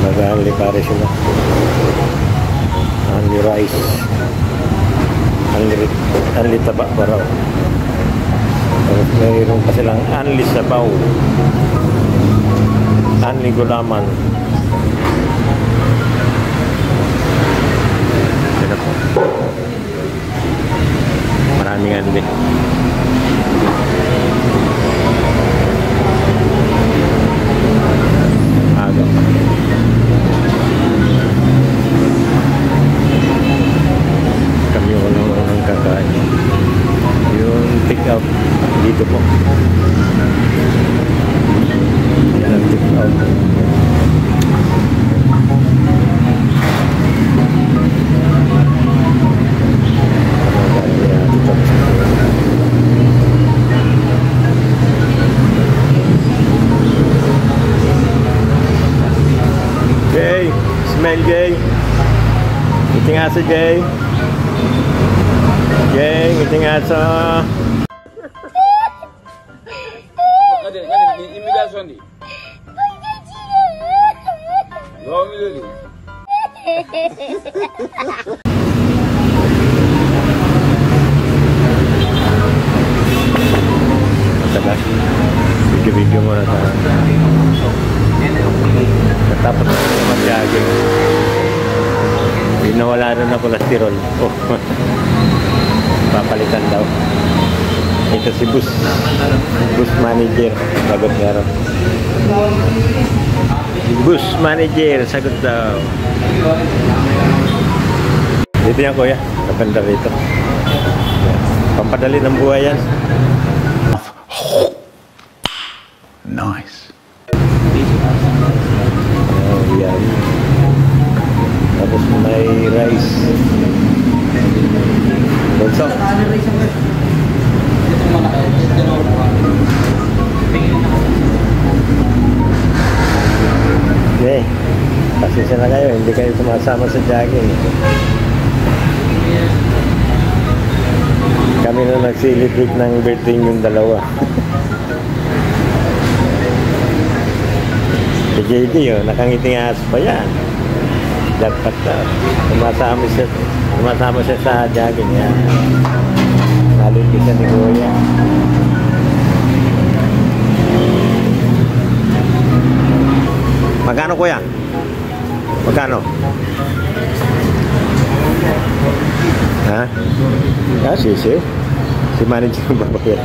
Nag-only pare sila. Only rice. Only taba pa raw. Tapos mayroon pa silang only sabaw. Only gulaman. Yan po. Maraming only. Aga. Kami unang kakain. Yung pick up dito po. Yan ang pick up. Jay, smell Jay. Ngiti nga sa Jay. Jay, ngiti nga sa. Imitasyon di. Gawa mo dito. Matagal. Video-video mo na tayo. Tapos na mag-jogging. Nawala rin na cholesterol. Oh. Papalitan daw. Ito si bus manager. Sagot nga rin. Bus manager. Sagot daw. Dito yan kuya. Kapanda rito. Pampadali ng buhay yan. Nice. Oh, yan. Tapos may rice. Bonso. Okay. Pasensya na kayo. Hindi kayo sumasama sa jogging. Kami na nag-celebrate ng birthday yung dalawa. Si JD yun, nakangiting aso pa yan. Dapat sumasama siya sa jogging yan. Nalipis siya ni Kuya. Magkano Kuya? Magkano? Ha? Ah, si manager yung babayad.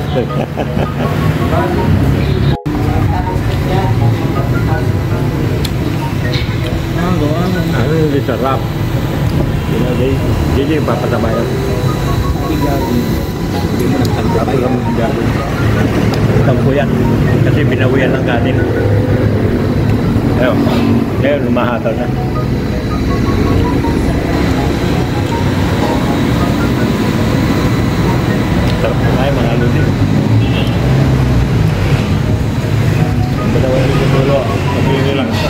Ano yung sarap? Hindi yung papatabayan. Hindi mo nagtanggapay yung gagawin. Tampo yan. Kasi binawian ng kanin. Ayun. Ayun, lumahataw na. Sarap na kayo mga aludin. Ang dalawa yung tutulo. Pag-ibig lang sa.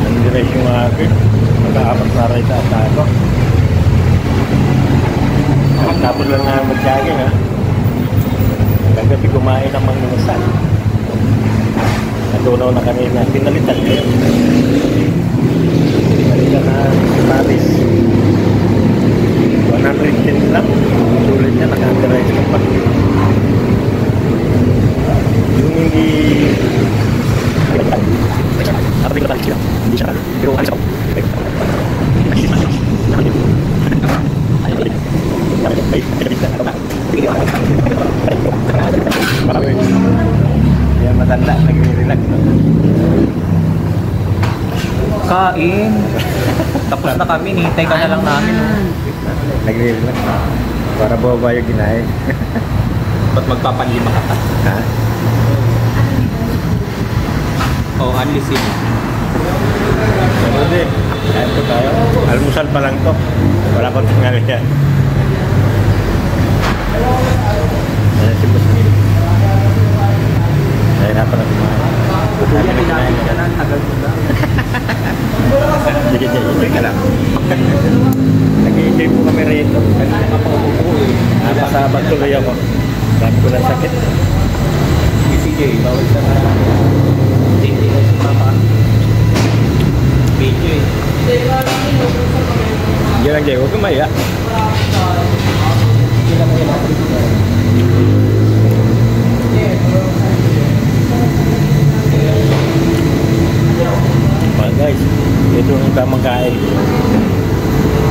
Nandiretso yung agad. Mag-aapat na rin sa asado. Tapos lang na mag-jogging ha. Kagabi kumain ng manginasal. Natunaw na kanina. Pinalitan niya. Pinalitan na Paris. 110 lang. Sulit niya. Naka-underize ka pa. Yung hindi... Apa tinggal tadi hindi siya pero alis ako. Yan matanda, nag-relax. Kain. Tapos na kami, hintay ka na lang namin. Nag-relax. Para baba yung ginahe. Ba't magpapanlima ka ta? Ha? Oo, alisin. Ano din? Kain po tayo. Almusal pa lang to. Wala pang tingali yan. Ayan si Boss. Nahirapan na kumain. Kaya pinapit ka na, tagal mo na. Sige ka lang. Nag-i-enjoy po kami rito. Kanina ka pa upo eh. Napaka Nagkabag tuloy ako. Dami ko ng sakit. CJ, bawal sa safety na sa papa. Video eh. Yan lang, Jay. Huwag kang maya. Hindi lang yan. Guys, ito ang tamang kain.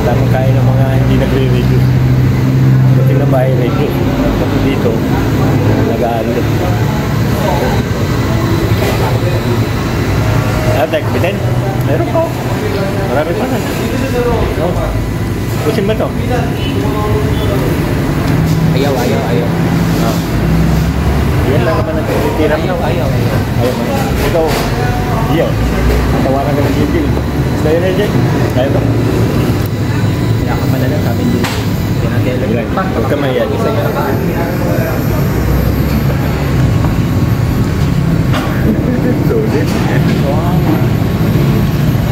Tamang kain ng mga hindi nagre-reduce. Kasi na bahay reduce. Kasi dito, nag-aalo. Tek, bitin? Meron po. Marami pa na. No? Pusin ba to? Ayaw. Oh. Yan lang naman ang titira mo. Ayaw. Ayaw mo. Ikaw, iyo. Tawaran ka ng Gigil. Kaya na dyan. Kaya ba? Pinakamalala lang sabi din. Pinatele pa. Huwag ka mahiya. Isa niya pa. Solid. Wow.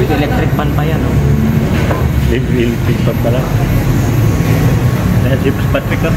With electric fan pa yan, no? Electric pa pala. Si Patrick ka.